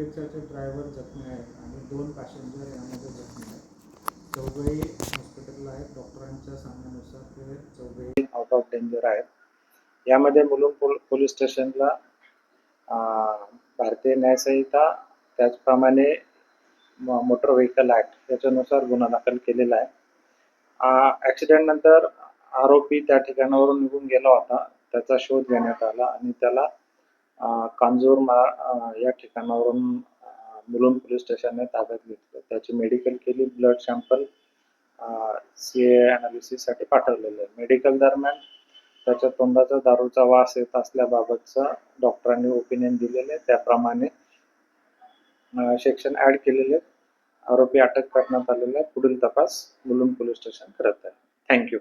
रिक्षाचे driver जखमी आहेत आणि 2 पॅसेंजर यामध्ये जखमी आहेत. चौघंही हॉस्पिटलला आहेत. डॉक्टरांच्या सांगण्यानुसार ते चौघंही आउट ऑफ डेंजर आहेत. यामध्ये मुलुंड पोलीस स्टेशनला भारतीय न्यायसंहिता त्याचप्रमाणे मोटर व्हेकल ॲक्ट याच्यानुसार गुन्हा दाखल केलेला आहे. ॲक्सिडेंट नंतर आरोपी त्या ठिकाणावरून निघून गेला होता. त्याचा शोध घेण्यात आला आणि त्याला कांजूर या ठिकाणावरून मुलुंड पोलीस स्टेशनने ताब्यात घेतलं. त्याची मेडिकल केली, ब्लड सॅम्पल CA ॲनालिसिससाठी पाठवलेलं आहे. मेडिकल दरम्यान त्याच्या तोंडाचा दारूचा वास येत असल्याबाबतचा डॉक्टरांनी ओपिनियन दिलेले, त्याप्रमाणे सेक्शन ॲड केलेले. आरोपी अटक करण्यात आलेला आहे. पुढील तपास मुलुंड पोलीस स्टेशन करत आहे. थँक्यू.